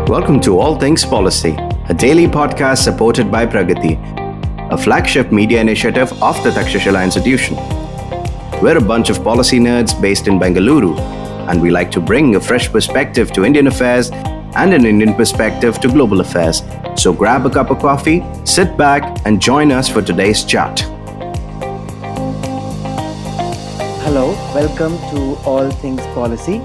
Welcome to All Things Policy, a daily podcast supported by Pragati, a flagship media initiative of the Takshashila Institution. We're a bunch of policy nerds based in Bengaluru, and we like to bring a fresh perspective to Indian affairs and an Indian perspective to global affairs. So grab a cup of coffee, sit back, and join us for today's chat. Hello, welcome to All Things Policy.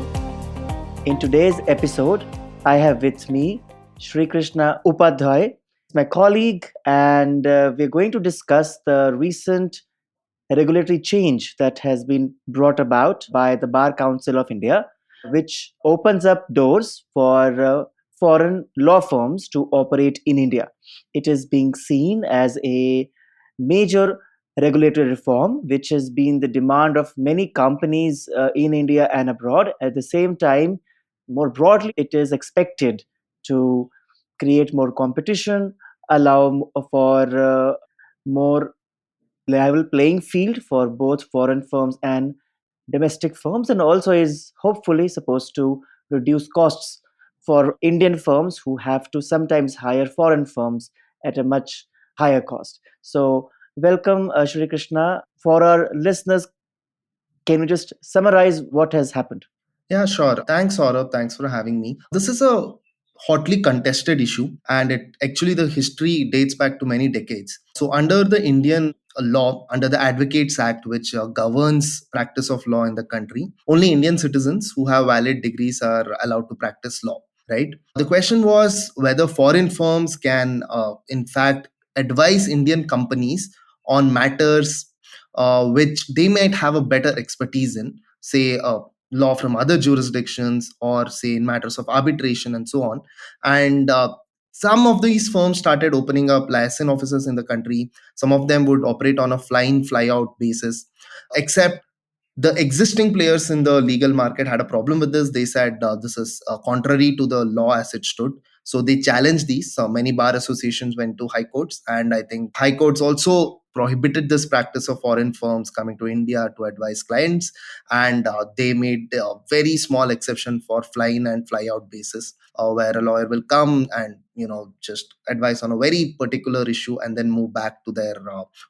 In today's episode, I have with me Shrikrishna Upadhyaya, my colleague, and we're going to discuss the recent regulatory change that has been brought about by the Bar Council of India, which opens up doors for foreign law firms to operate in India. It is being seen as a major regulatory reform, which has been the demand of many companies in India and abroad. At the same time, more broadly, it is expected to create more competition, allow for more level playing field for both foreign firms and domestic firms, and also is hopefully supposed to reduce costs for Indian firms who have to sometimes hire foreign firms at a much higher cost. So, welcome, Shri Krishna. For our listeners, can you just summarize what has happened? Yeah, sure. Thanks, Saurabh. Thanks for having me. This is a hotly contested issue, and the history dates back to many decades. So, under the Indian law, under the Advocates Act, which governs practice of law in the country, only Indian citizens who have valid degrees are allowed to practice law. Right. The question was whether foreign firms can, in fact, advise Indian companies on matters which they might have a better expertise in, say, law from other jurisdictions, or say in matters of arbitration and so on. And some of these firms started opening up liaison offices in the country. Some of them would operate on a fly-in, fly-out basis, except the existing players in the legal market had a problem with this. They said this is contrary to the law as it stood. So they challenged these. Many bar associations went to high courts, and I think high courts also prohibited this practice of foreign firms coming to India to advise clients, and they made a very small exception for fly-in and fly-out basis, where a lawyer will come and just advise on a very particular issue and then move back to their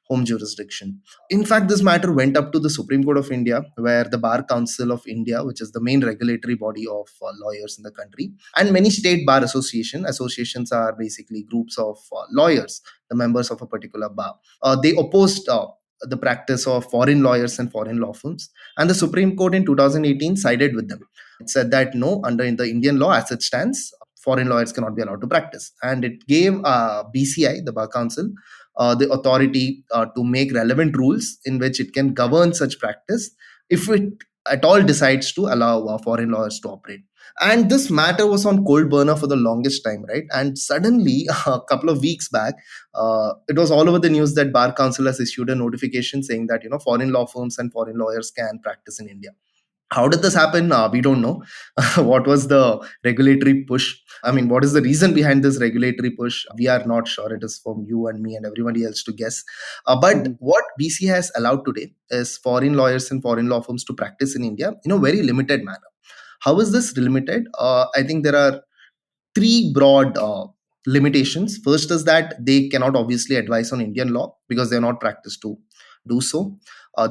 home jurisdiction. In fact, this matter went up to the Supreme Court of India, where the Bar Council of India, which is the main regulatory body of lawyers in the country, and many state bar associations are basically groups of lawyers, the members of a particular bar. They opposed the practice of foreign lawyers and foreign law firms, and the Supreme Court in 2018 sided with them. It said that no, under the Indian law as it stands, foreign lawyers cannot be allowed to practice, and it gave BCI, the Bar Council, the authority to make relevant rules in which it can govern such practice if it at all decides to allow foreign lawyers to operate. And this matter was on cold burner for the longest time, right? And suddenly, a couple of weeks back, it was all over the news that Bar Council has issued a notification saying that foreign law firms and foreign lawyers can practice in India. How did this happen? We don't know. What was the regulatory push? I mean, what is the reason behind this regulatory push? We are not sure. It is from you and me and everybody else to guess. But what BC has allowed today is foreign lawyers and foreign law firms to practice in India in a very limited manner. How is this limited? I think there are three broad limitations. First is that they cannot obviously advise on Indian law because they are not practiced to do so.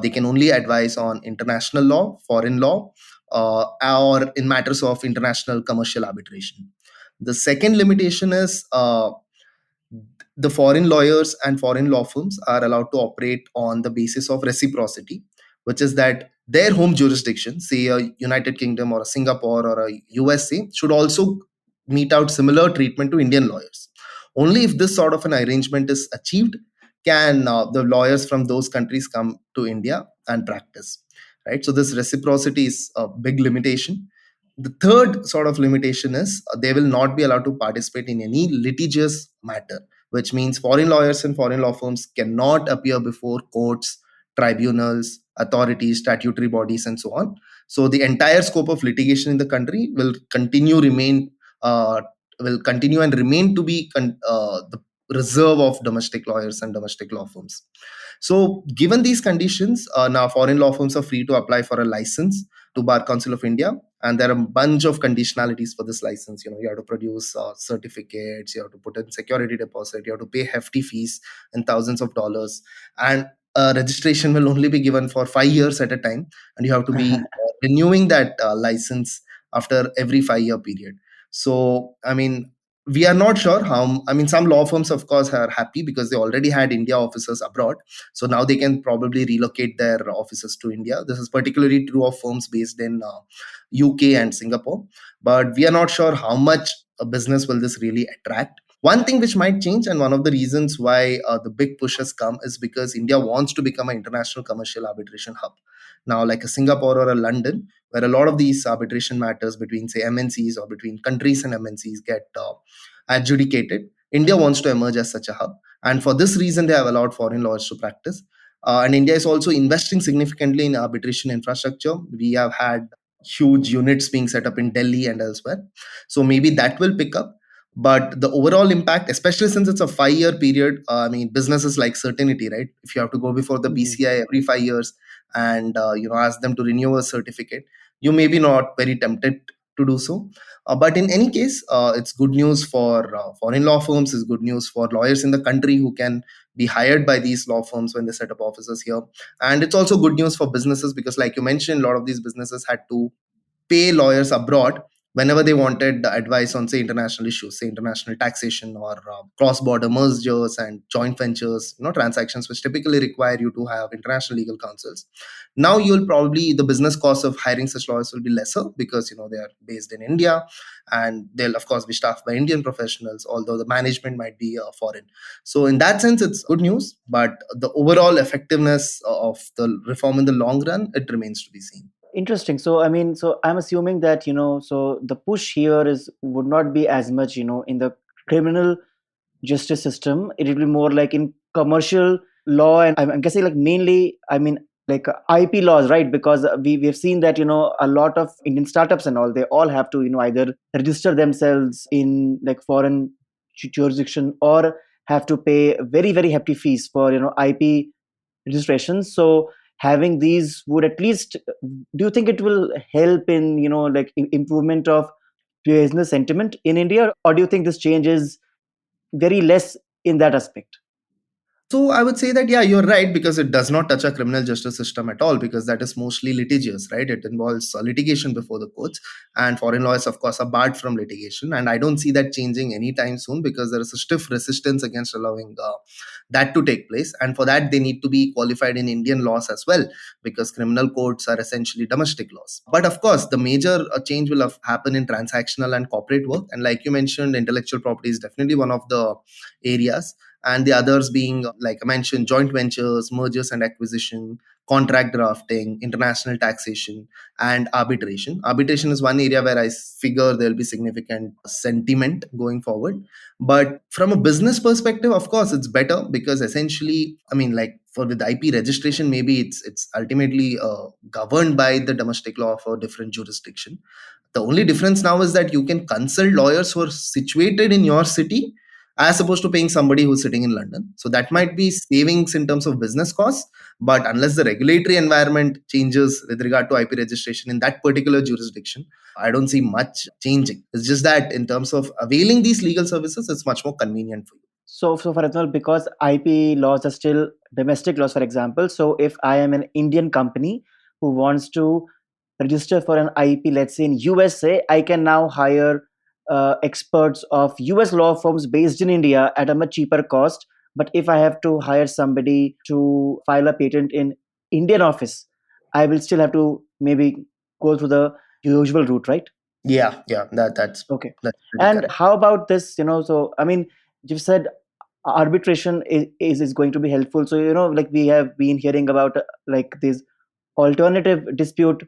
They can only advise on international law, foreign law, or in matters of international commercial arbitration. The second limitation is the foreign lawyers and foreign law firms are allowed to operate on the basis of reciprocity, which is that their home jurisdiction, say a United Kingdom or a Singapore or a USA, should also mete out similar treatment to Indian lawyers. Only if this sort of an arrangement is achieved can the lawyers from those countries come to India and practice, right? So this reciprocity is a big limitation. The third sort of limitation is they will not be allowed to participate in any litigious matter, which means foreign lawyers and foreign law firms cannot appear before courts, tribunals, authorities, statutory bodies, and so on. So the entire scope of litigation in the country will continue and remain to be the reserve of domestic lawyers and domestic law firms. So given these conditions, now foreign law firms are free to apply for a license to Bar Council of India. And there are a bunch of conditionalities for this license. You have to produce certificates, you have to put in security deposit, you have to pay hefty fees in thousands of dollars, and registration will only be given for 5 years at a time, and you have to be renewing that license after every 5 year period. So, I mean, we are not sure how. I mean, some law firms, of course, are happy because they already had India offices abroad. So now they can probably relocate their offices to India. This is particularly true of firms based in UK and Singapore. But we are not sure how much a business will this really attract. One thing which might change, and one of the reasons why the big push has come, is because India wants to become an international commercial arbitration hub. Now, like a Singapore or a London, where a lot of these arbitration matters between, say, MNCs or between countries and MNCs get adjudicated, India wants to emerge as such a hub. And for this reason, they have allowed foreign lawyers to practice. And India is also investing significantly in arbitration infrastructure. We have had huge units being set up in Delhi and elsewhere. So maybe that will pick up. But the overall impact, especially since it's a 5 year period, I mean, businesses like certainty, right? If you have to go before the BCI every 5 years and ask them to renew a certificate, you may be not very tempted to do so. But in any case, it's good news for foreign law firms. It's good news for lawyers in the country who can be hired by these law firms when they set up offices here. And it's also good news for businesses because, like you mentioned, a lot of these businesses had to pay lawyers abroad whenever they wanted advice on, say, international issues, say international taxation or cross-border mergers and joint ventures, transactions which typically require you to have international legal counsels. Now you'll probably, the business cost of hiring such lawyers will be lesser because they are based in India, and they'll of course be staffed by Indian professionals, although the management might be foreign. So in that sense, it's good news, but the overall effectiveness of the reform in the long run, it remains to be seen. Interesting. So I mean, so I'm assuming that so the push here would not be as much in the criminal justice system. It will be more like in commercial law, and I'm guessing like mainly, I mean, like IP laws, right? Because we've seen that a lot of Indian startups and all, they all have to either register themselves in like foreign jurisdiction or have to pay very very hefty fees for IP registrations. So having these would at least, do you think it will help in like improvement of business sentiment in India, or do you think this change is very less in that aspect? So I would say that, yeah, you're right, because it does not touch a criminal justice system at all, because that is mostly litigious, right? It involves litigation before the courts, and foreign lawyers, of course, are barred from litigation. And I don't see that changing anytime soon because there is a stiff resistance against allowing that to take place. And for that, they need to be qualified in Indian laws as well, because criminal courts are essentially domestic laws. But of course, the major change will happen in transactional and corporate work. And like you mentioned, intellectual property is definitely one of the areas, and the others being, like I mentioned, joint ventures, mergers and acquisition, contract drafting, international taxation, and arbitration. Arbitration is one area where I figure there'll be significant sentiment going forward. But from a business perspective, of course, it's better because essentially, I mean, like for with IP registration, maybe it's ultimately governed by the domestic law of a different jurisdiction. The only difference now is that you can consult lawyers who are situated in your city as opposed to paying somebody who's sitting in London. So that might be savings in terms of business costs. But unless the regulatory environment changes with regard to IP registration in that particular jurisdiction, I don't see much changing. It's just that in terms of availing these legal services, it's much more convenient for you. So for example, because IP laws are still domestic laws, for example, so if I am an Indian company who wants to register for an IP, let's say in USA, I can now hire experts of US law firms based in India at a much cheaper cost. But if I have to hire somebody to file a patent in Indian office, I will still have to maybe go through the usual route, right? Yeah, that's Okay. that's pretty And correct. how about this? So I mean, you've said arbitration is going to be helpful. So like we have been hearing about like this alternative dispute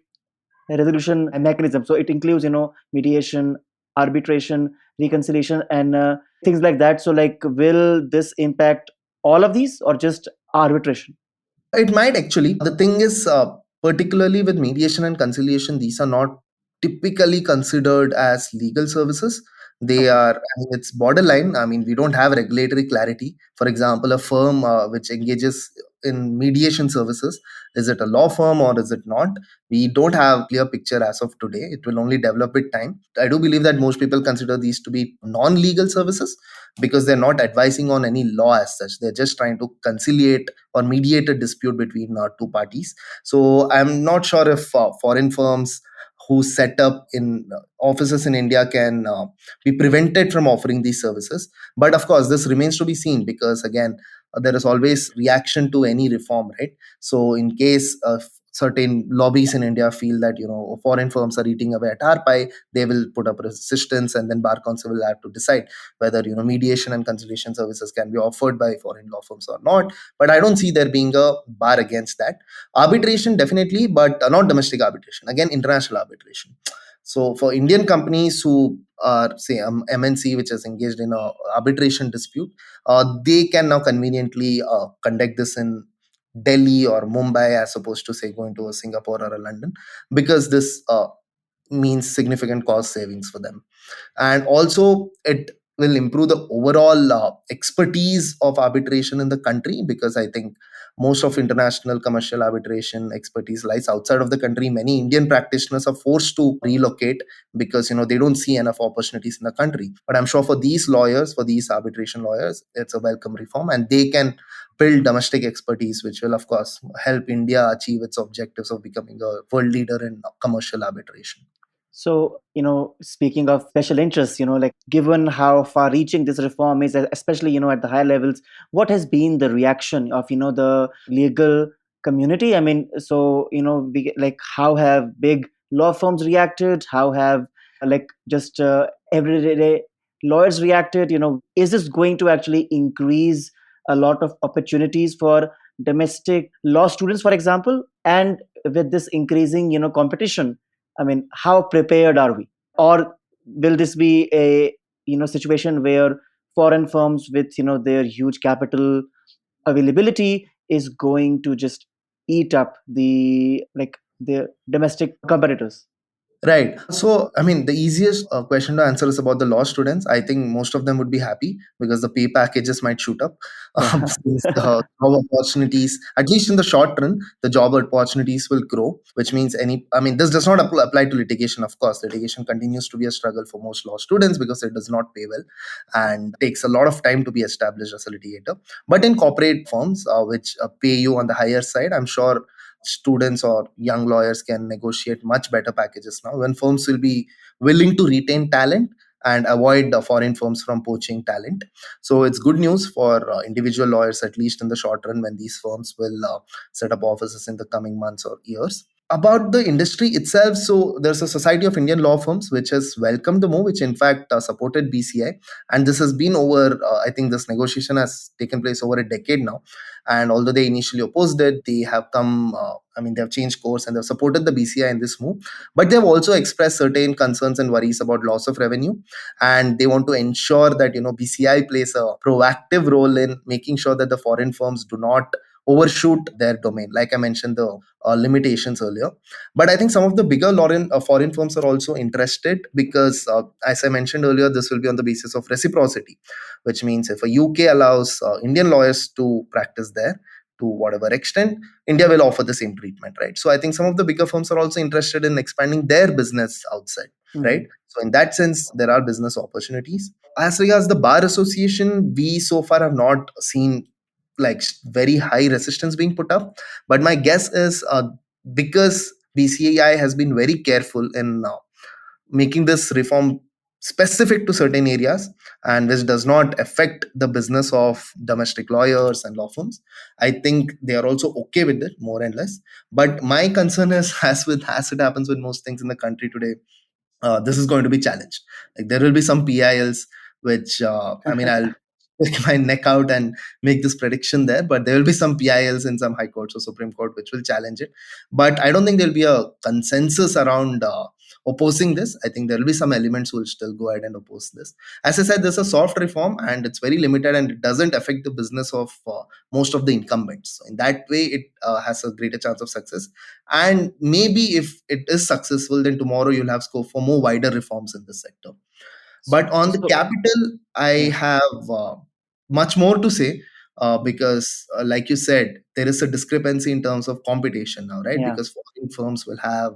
resolution mechanism. So it includes mediation, arbitration, reconciliation, and things like that. So like, will this impact all of these or just arbitration? It might actually. The thing is, particularly with mediation and conciliation, these are not typically considered as legal services. They Okay. are, I mean, it's borderline. I mean, we don't have regulatory clarity. For example, a firm which engages in mediation services, is it a law firm or is it not? We don't have clear picture as of today. It will only develop with time. I do believe that most people consider these to be non-legal services because they're not advising on any law as such. They're just trying to conciliate or mediate a dispute between two parties. So I'm not sure if foreign firms who set up in offices in India can be prevented from offering these services. But of course, this remains to be seen because again, there is always reaction to any reform, right? So in case certain lobbies in India feel that foreign firms are eating away at our pie, they will put up resistance, and then bar council will have to decide whether mediation and conciliation services can be offered by foreign law firms or not. But I don't see there being a bar against that. Arbitration definitely, but not domestic arbitration. Again, international arbitration. So for Indian companies who are, say, MNC, which is engaged in a arbitration dispute, they can now conveniently conduct this in Delhi or Mumbai as opposed to, say, going to a Singapore or a London, because this means significant cost savings for them. And also it will improve the overall expertise of arbitration in the country, because I think most of international commercial arbitration expertise lies outside of the country. Many Indian practitioners are forced to relocate because they don't see enough opportunities in the country. But I'm sure for these lawyers, for these arbitration lawyers, it's a welcome reform, and they can build domestic expertise, which will of course help India achieve its objectives of becoming a world leader in commercial arbitration. So, speaking of special interests, like given how far reaching this reform is, especially, at the high levels, what has been the reaction of, the legal community? I mean, so, like how have big law firms reacted? How have like just everyday lawyers reacted? Is this going to actually increase a lot of opportunities for domestic law students, for example? And with this increasing, competition, I mean, how prepared are we? Or will this be a situation where foreign firms with their huge capital availability is going to just eat up the domestic competitors? Right. So, I mean, the easiest question to answer is about the law students. I think most of them would be happy because the pay packages might shoot up. Yeah. Since the job opportunities, at least in the short run, the job opportunities will grow, which means I mean, this does not apply to litigation, of course. Litigation continues to be a struggle for most law students because it does not pay well and takes a lot of time to be established as a litigator. But in corporate firms, which pay you on the higher side, I'm sure students or young lawyers can negotiate much better packages now, when firms will be willing to retain talent and avoid the foreign firms from poaching talent. So it's good news for individual lawyers, at least in the short run, when these firms will set up offices in the coming months or years. About the industry itself, so there's a Society of Indian Law Firms which has welcomed the move, which in fact supported BCI, and this has been over. I think this negotiation has taken place over a decade now, and although they initially opposed it, they have come. I mean, they have changed course and they've supported the BCI in this move, but they've also expressed certain concerns and worries about loss of revenue, and they want to ensure that BCI plays a proactive role in making sure that the foreign firms do not overshoot their domain, like I mentioned the limitations earlier. But I think some of the bigger foreign firms are also interested because, as I mentioned earlier, this will be on the basis of reciprocity, which means if a UK allows Indian lawyers to practice there to whatever extent, India will offer the same treatment, right? So I think some of the bigger firms are also interested in expanding their business outside, right? Mhm. So in that sense, there are business opportunities. As regards the bar association, we so far have not seen like very high resistance being put up, but my guess is because BCI has been very careful in making this reform specific to certain areas and which does not affect the business of domestic lawyers and law firms, I think they are also okay with it, more and less. But my concern is, as it happens with most things in the country today, this is going to be challenged. Like there will be some PILs, which I mean, I'll stick my neck out and make this prediction there. But there will be some PILs in some high courts or Supreme Court which will challenge it. But I don't think there'll be a consensus around opposing this. I think there will be some elements who will still go ahead and oppose this. As I said, there's a soft reform and it's very limited and it doesn't affect the business of most of the incumbents. So in that way, it has a greater chance of success. And maybe if it is successful, then tomorrow you'll have scope for more wider reforms in this sector. But on the So capital, I yeah, have much more to say because, like you said, there is a discrepancy in terms of competition now, right? yeah. Because foreign firms will have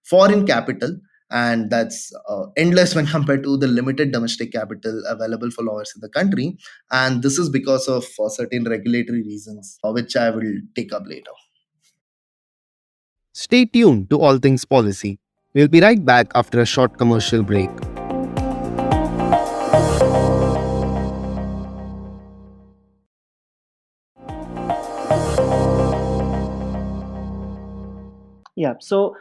foreign capital, and that's endless when compared to the limited domestic capital available for lawyers in the country. And this is because of certain regulatory reasons, which I will take up later. Stay tuned to All Things Policy. We'll be right back after a short commercial break. Yeah. So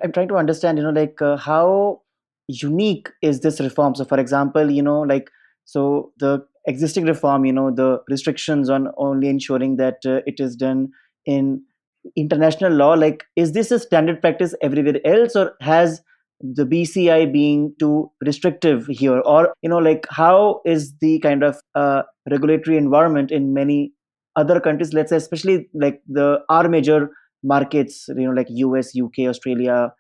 I'm trying to understand, how unique is this reform? So, for example, so the existing reform, the restrictions on only ensuring that it is done in international law, like, is this a standard practice everywhere else, or has the BCI being too restrictive here? Or, like, how is the kind of regulatory environment in many other countries, let's say, especially like our major markets, like US, UK, Australia?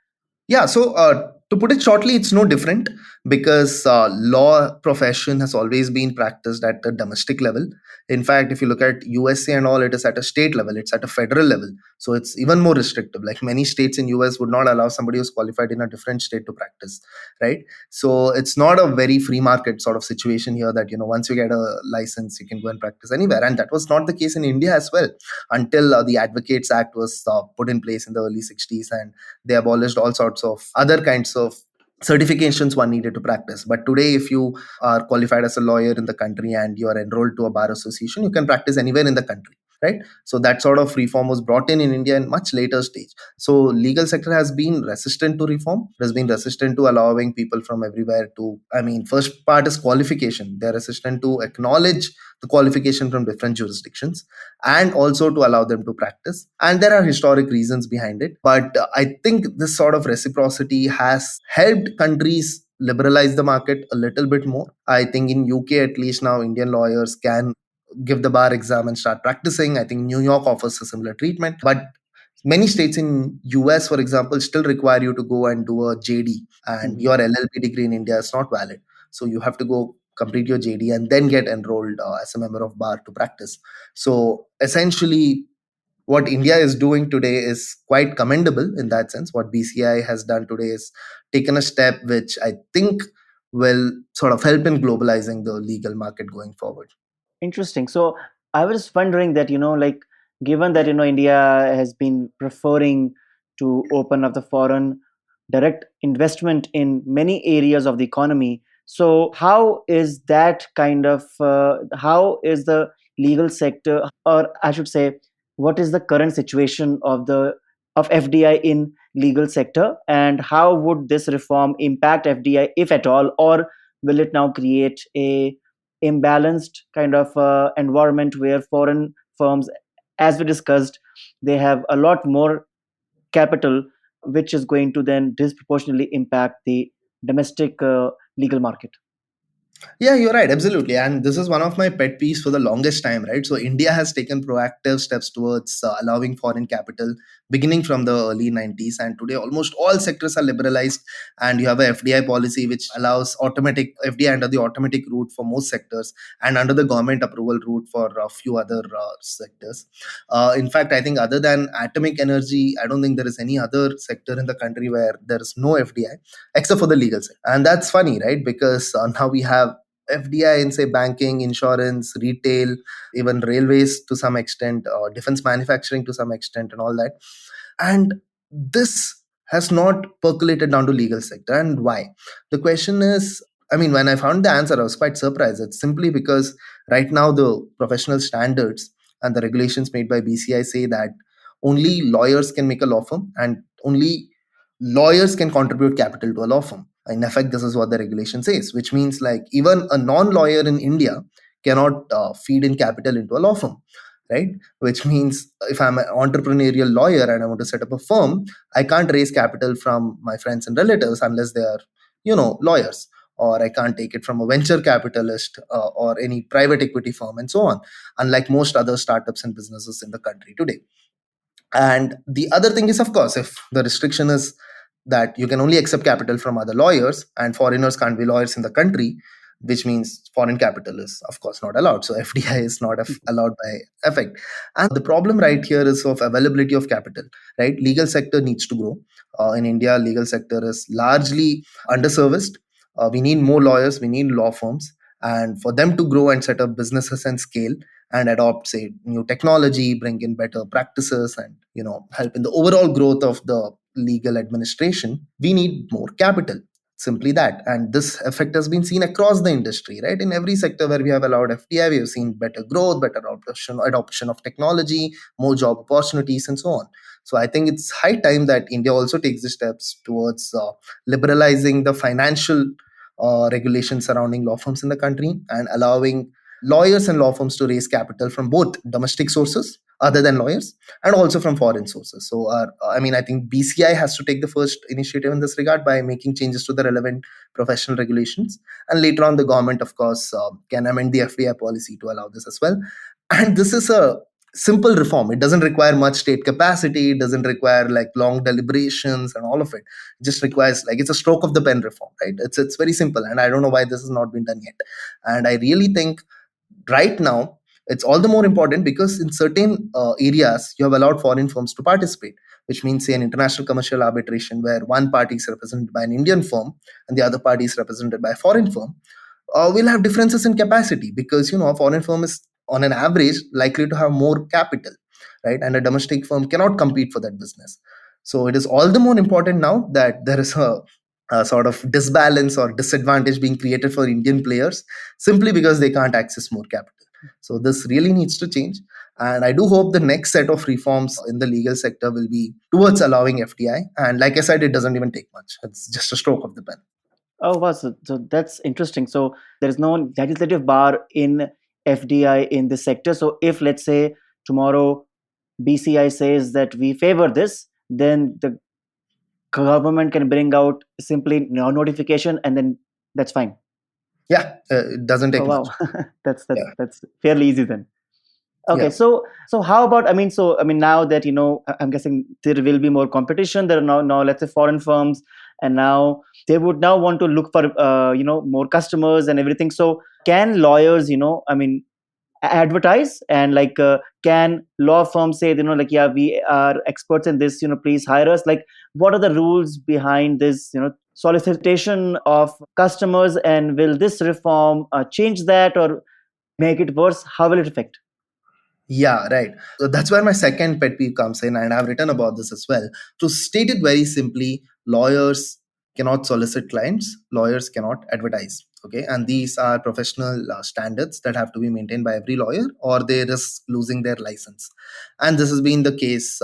Yeah, so to put it shortly, it's no different because law profession has always been practiced at the domestic level. In fact, if you look at USA and all, it is at a state level, it's at a federal level. So it's even more restrictive. Like many states in US would not allow somebody who's qualified in a different state to practice, right? So it's not a very free market sort of situation here that, once you get a license, you can go and practice anywhere. And that was not the case in India as well until the Advocates Act was put in place in the early 60s, and they abolished all sorts of other kinds of certifications one needed to practice. But today, if you are qualified as a lawyer in the country and you are enrolled to a bar association, you can practice anywhere in the country, right? So that sort of reform was brought in India in much later stage. So legal sector has been resistant to reform. It has been resistant to allowing people from everywhere to, I mean, first part is qualification. They're resistant to acknowledge the qualification from different jurisdictions and also to allow them to practice. And there are historic reasons behind it. But I think this sort of reciprocity has helped countries liberalize the market a little bit more. I think in UK at least now Indian lawyers can give the bar exam and start practicing. I think New York offers a similar treatment. But many states in US, for example, still require you to go and do a JD, and Mhm. your LLB degree in India is not valid. So you have to go complete your JD and then get enrolled as a member of bar to practice. So essentially, what India is doing today is quite commendable in that sense. What BCI has done today is taken a step which I think will sort of help in globalizing the legal market going forward. Interesting. So I was wondering that, like, given that, India has been preferring to open up the foreign direct investment in many areas of the economy. So how is that kind of, how is the legal sector, or I should say, what is the current situation of of FDI in legal sector, and how would this reform impact FDI, if at all, or will it now create a imbalanced kind of environment where foreign firms, as we discussed, they have a lot more capital, which is going to then disproportionately impact the domestic legal market? Yeah, you're right. Absolutely. And this is one of my pet peeves for the longest time, right? So, India has taken proactive steps towards allowing foreign capital beginning from the early 90s. And today, almost all sectors are liberalized. And you have a FDI policy which allows automatic FDI under the automatic route for most sectors and under the government approval route for a few other sectors. In fact, I think other than atomic energy, I don't think there is any other sector in the country where there is no FDI except for the legal sector. And that's funny, right? Because now we have FDI in, say, banking, insurance, retail, even railways to some extent, defense manufacturing to some extent, and all that. And this has not percolated down to legal sector. And why? The question is, I mean, when I found the answer, I was quite surprised. It's simply because right now the professional standards and the regulations made by BCI say that only lawyers can make a law firm and only lawyers can contribute capital to a law firm. In effect, this is what the regulation says, which means like even a non-lawyer in India cannot feed in capital into a law firm, right? Which means if I'm an entrepreneurial lawyer and I want to set up a firm, I can't raise capital from my friends and relatives unless they are, lawyers. Or I can't take it from a venture capitalist or any private equity firm and so on, unlike most other startups and businesses in the country today. And the other thing is, of course, if the restriction is that you can only accept capital from other lawyers, and foreigners can't be lawyers in the country, which means foreign capital is, of course, not allowed. So FDI is not allowed by effect. And the problem right here is of availability of capital, right? Legal sector needs to grow. In India, legal sector is largely underserviced. We need more lawyers, we need law firms, and for them to grow and set up businesses and scale and adopt, say, new technology, bring in better practices, and help in the overall growth of the legal administration, we need more capital. Simply that. And this effect has been seen across the industry, right? In every sector where we have allowed FDI, we have seen better growth, better adoption of technology, more job opportunities, and so on. So I think it's high time that India also takes the steps towards liberalizing the financial regulations surrounding law firms in the country, and allowing lawyers and law firms to raise capital from both domestic sources other than lawyers, and also from foreign sources. So I think BCI has to take the first initiative in this regard by making changes to the relevant professional regulations, and later on the government, of course, can amend the FDI policy to allow this as well. And this is a simple reform. It doesn't require much state capacity, it doesn't require like long deliberations and all of it. It just requires, like, it's a stroke of the pen reform, right? It's very simple, and I don't know why this has not been done yet. And I really think right now it's all the more important because in certain areas you have allowed foreign firms to participate, which means, say, an international commercial arbitration where one party is represented by an Indian firm and the other party is represented by a foreign firm, will have differences in capacity, because a foreign firm is on an average likely to have more capital, right? And a domestic firm cannot compete for that business. So it is all the more important now that there is a sort of disbalance or disadvantage being created for Indian players simply because they can't access more capital. So this really needs to change. And I do hope the next set of reforms in the legal sector will be towards allowing FDI. And like I said, it doesn't even take much. It's just a stroke of the pen. Oh, wow. So that's interesting. So there is no legislative bar in FDI in this sector. So if, let's say, tomorrow BCI says that we favor this, then the government can bring out simply no notification, and then that's fine. Yeah, it doesn't take Oh, wow. much. that's Yeah. that's fairly easy then. Okay, Yeah. so how about, now that I'm guessing there will be more competition. There are now let's say foreign firms, and now they would now want to look for more customers and everything. So can lawyers advertise, and can law firms say, like, yeah, we are experts in this, please hire us? Like, what are the rules behind this solicitation of customers, and will this reform change that or make it worse? How will it affect? Yeah, right. So that's where my second pet peeve comes in, and I've written about this as well. To state it very simply, lawyers cannot solicit clients, lawyers cannot advertise. Okay, and these are professional standards that have to be maintained by every lawyer, or they risk losing their license. And this has been the case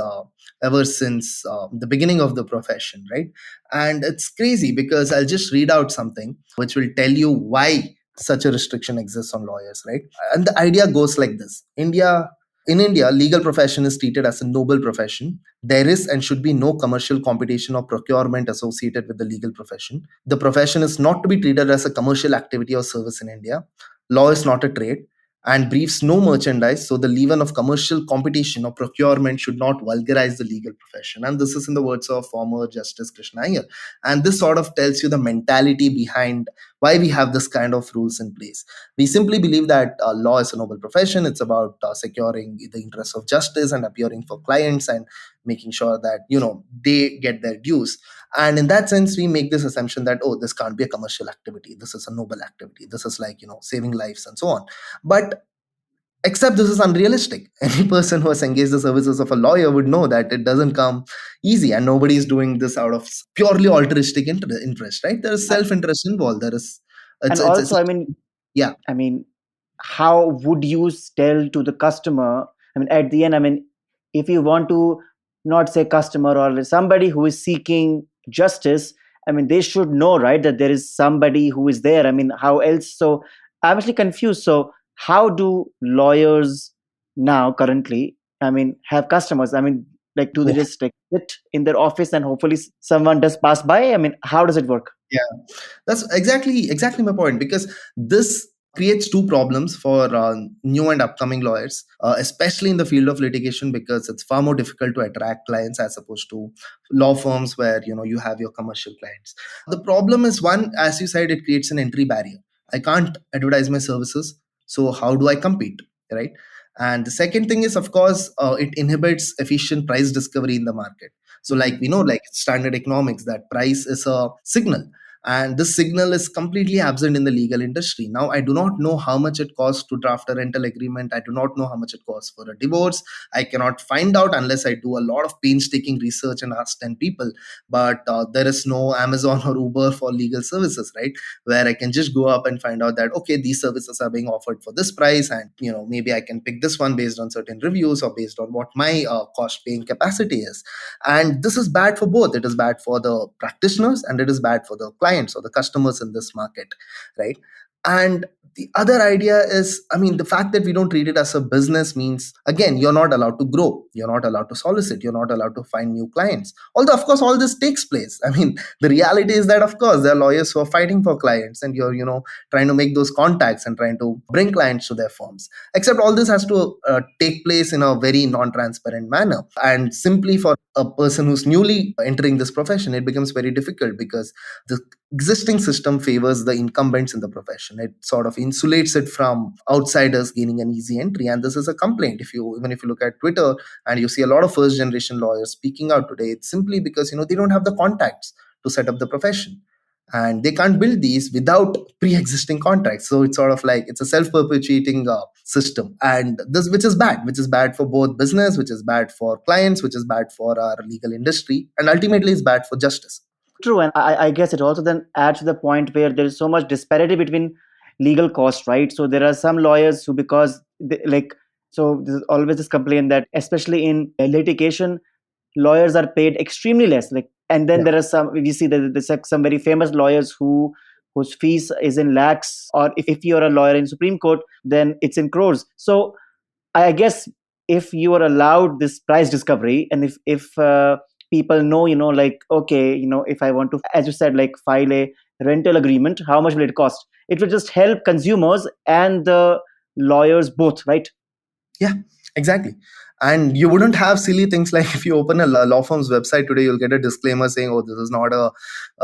ever since the beginning of the profession, right? And it's crazy because I'll just read out something which will tell you why such a restriction exists on lawyers, right? And the idea goes like this. In India, legal profession is treated as a noble profession. There is and should be no commercial competition or procurement associated with the legal profession. The profession is not to be treated as a commercial activity or service in India. Law is not a trade and briefs no merchandise, so the leaven of commercial competition or procurement should not vulgarize the legal profession. And this is in the words of former Justice Krishna Iyer. And this sort of tells you the mentality behind why we have this kind of rules in place. We simply believe that law is a noble profession. It's about securing the interests of justice and appearing for clients and making sure that they get their dues. And in that sense, we make this assumption that, oh, this can't be a commercial activity, this is a noble activity, this is like saving lives and so on. But except this is unrealistic. Any person who has engaged the services of a lawyer would know that it doesn't come easy, and nobody is doing this out of purely altruistic interest, right? There is self-interest involved. There is, And it's also, yeah. how would you tell to the customer? At the end, if you want to, not say customer or somebody who is seeking justice, they should know, right, that there is somebody who is there. How else? So I'm actually confused. So how do lawyers now currently, have customers? Like, do they just like sit in their office and hopefully someone does pass by? How does it work? Yeah, that's exactly my point, because this creates two problems for new and upcoming lawyers, especially in the field of litigation, because it's far more difficult to attract clients as opposed to law firms where you have your commercial clients. The problem is, one, as you said, it creates an entry barrier. I can't advertise my services, so how do I compete, right? And the second thing is, of course, it inhibits efficient price discovery in the market. So, like we know, like standard economics, that price is a signal, and this signal is completely absent in the legal industry. Now, I do not know how much it costs to draft a rental agreement. I do not know how much it costs for a divorce. I cannot find out unless I do a lot of painstaking research and ask 10 people. But there is no Amazon or Uber for legal services, right? Where I can just go up and find out that, okay, these services are being offered for this price, and maybe I can pick this one based on certain reviews or based on what my cost paying capacity is. And this is bad for both. It is bad for the practitioners and it is bad for the clients or the customers in this market, right? And the other idea is, I mean, the fact that we don't treat it as a business means, again, you're not allowed to grow, you're not allowed to solicit, you're not allowed to find new clients. Although, of course, all this takes place. I mean, the reality is that, of course, there are lawyers who are fighting for clients, and you're, trying to make those contacts and trying to bring clients to their firms. Except all this has to take place in a very non-transparent manner. And simply for a person who's newly entering this profession, it becomes very difficult because the existing system favors the incumbents in the profession. It sort of insulates it from outsiders gaining an easy entry, and this is a complaint. Even if you look at Twitter and you see a lot of first generation lawyers speaking out today, it's simply because they don't have the contacts to set up the profession, and they can't build these without pre-existing contracts. So it's sort of like it's a self-perpetuating system, and this, which is bad for both business, which is bad for clients, which is bad for our legal industry, and ultimately is bad for justice. True, and I guess it also then adds to the point where there is so much disparity between legal costs, right? So there are some lawyers who, because they, like, so there's always this complaint that especially in litigation, lawyers are paid extremely less. Like, and then Yeah. there are some, we see that there's like some very famous lawyers whose fees is in lakhs, or if you're a lawyer in Supreme Court, then it's in crores. So I guess if you are allowed this price discovery, and if people know, like, okay, if I want to, as you said, like, file a rental agreement, how much will it cost? It will just help consumers and the lawyers both, right? Yeah, exactly. And you wouldn't have silly things like if you open a law firm's website today, you'll get a disclaimer saying, oh, this is not a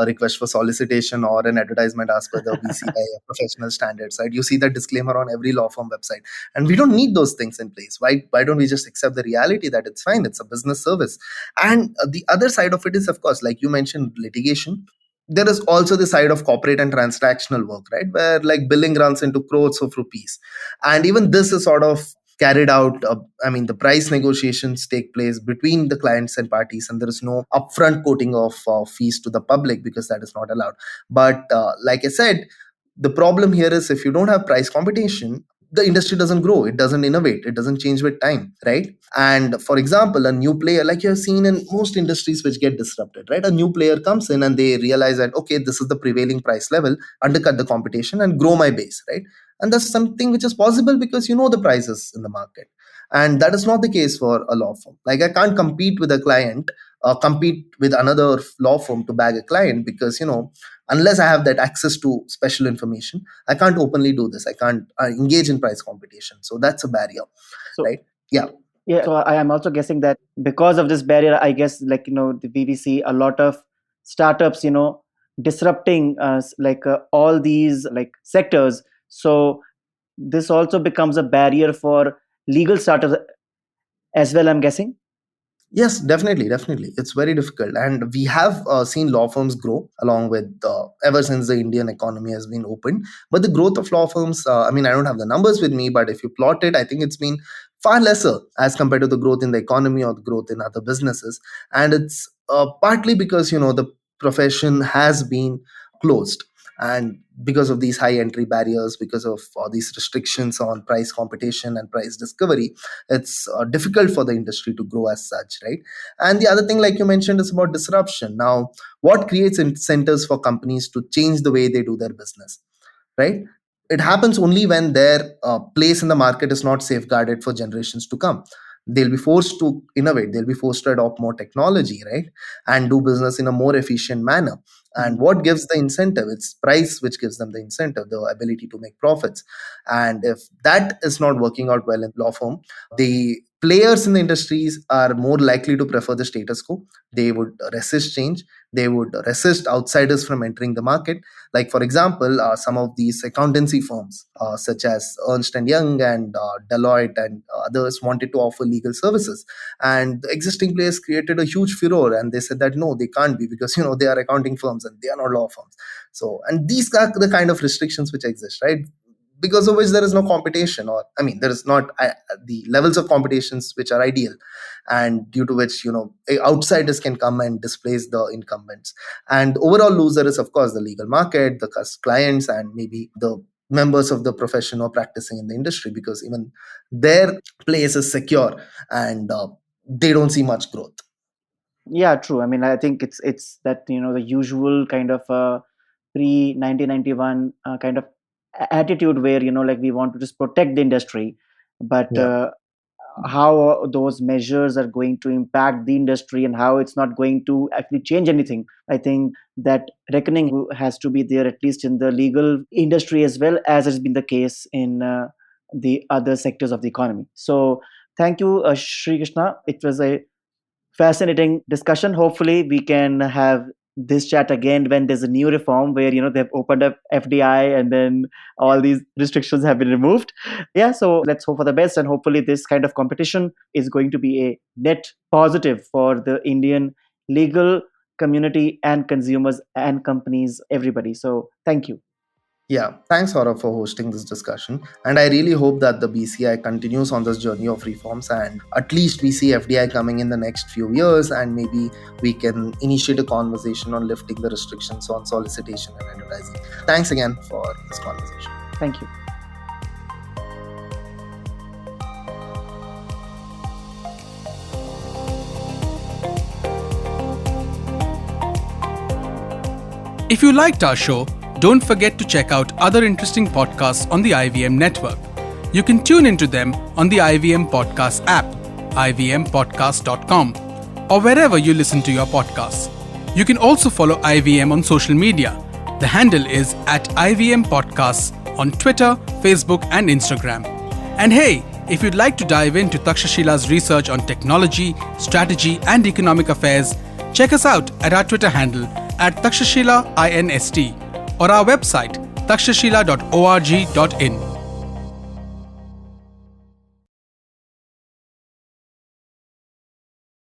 request for solicitation or an advertisement as per the BCI professional standards, right? You see that disclaimer on every law firm website. And we don't need those things in place. Why don't we just accept the reality that it's fine, it's a business service? And the other side of it is, of course, like you mentioned, litigation. There is also the side of corporate and transactional work, right? Where like billing runs into crores of rupees. And even this is sort of carried out. I mean, the price negotiations take place between the clients and parties, and there is no upfront quoting of fees to the public because that is not allowed. But like I said, the problem here is if you don't have price competition, the industry doesn't grow, it doesn't innovate, it doesn't change with time, right? And for example, a new player, like you have seen in most industries which get disrupted, right? A new player comes in and they realize that, okay, this is the prevailing price level, undercut the competition and grow my base, right? And that's something which is possible because you know the prices in the market. And that is not the case for a law firm. Like, I can't compete with a client, compete with another law firm to bag a client because, unless I have that access to special information, I can't openly do this. I can't engage in price competition. So that's a barrier, So, right? Yeah. yeah, so I am also guessing that because of this barrier, I guess, like, the BBC, a lot of startups, disrupting like all these like sectors. So this also becomes a barrier for legal startups as well, I'm guessing. Yes, definitely. It's very difficult. And we have seen law firms grow along with ever since the Indian economy has been opened. But the growth of law firms, I mean, I don't have the numbers with me, but if you plot it, I think it's been far lesser as compared to the growth in the economy or the growth in other businesses. And it's partly because, the profession has been closed. And because of these high entry barriers, because of these restrictions on price competition and price discovery, it's difficult for the industry to grow as such, right? And the other thing, like you mentioned, is about disruption. Now, what creates incentives for companies to change the way they do their business, right? It happens only when their place in the market is not safeguarded for generations to come. they'll be forced to innovate, they'll be forced to adopt more technology, right? And do business in a more efficient manner. And what gives the incentive? It's price which gives them the incentive, the ability to make profits. And if that is not working out well in law firm, the players in the industries are more likely to prefer the status quo. They would resist change. They would resist outsiders from entering the market. Like, for example, some of these accountancy firms, such as Ernst and Young and Deloitte and others, wanted to offer legal services. And the existing players created a huge furor, and they said that no, they can't be, because they are accounting firms and they are not law firms. So, and these are the kind of restrictions which exist, right? Because of which there is no competition, or there is not the levels of competitions which are ideal, and due to which outsiders can come and displace the incumbents. And overall loser is, of course, the legal market, the clients, and maybe the members of the profession or practicing in the industry, because even their place is secure, and they don't see much growth. Yeah, true. I mean, I think it's that the usual kind of pre 1991 kind of attitude where like we want to just protect the industry, but Yeah. how those measures are going to impact the industry and how it's not going to actually change anything. I think that reckoning has to be there, at least in the legal industry as well as has been the case in the other sectors of the economy. So thank you, Shri Krishna. It was a fascinating discussion. Hopefully we can have this chat again when there's a new reform where they've opened up FDI and then all these restrictions have been removed. Yeah, so let's hope for the best, and hopefully this kind of competition is going to be a net positive for the Indian legal community and consumers and companies, everybody. So thank you. Yeah, thanks, Saurabh, for hosting this discussion. And I really hope that the BCI continues on this journey of reforms, and at least we see FDI coming in the next few years, and maybe we can initiate a conversation on lifting the restrictions on solicitation and advertising. Thanks again for this conversation. Thank you. If you liked our show, don't forget to check out other interesting podcasts on the IVM network. You can tune into them on the IVM Podcast app, ivmpodcast.com, or wherever you listen to your podcasts. You can also follow IVM on social media. The handle is @IVM Podcasts on Twitter, Facebook, and Instagram. And hey, if you'd like to dive into Takshashila's research on technology, strategy, and economic affairs, check us out at our Twitter handle @TakshashilaINST or our website takshashila.org.in.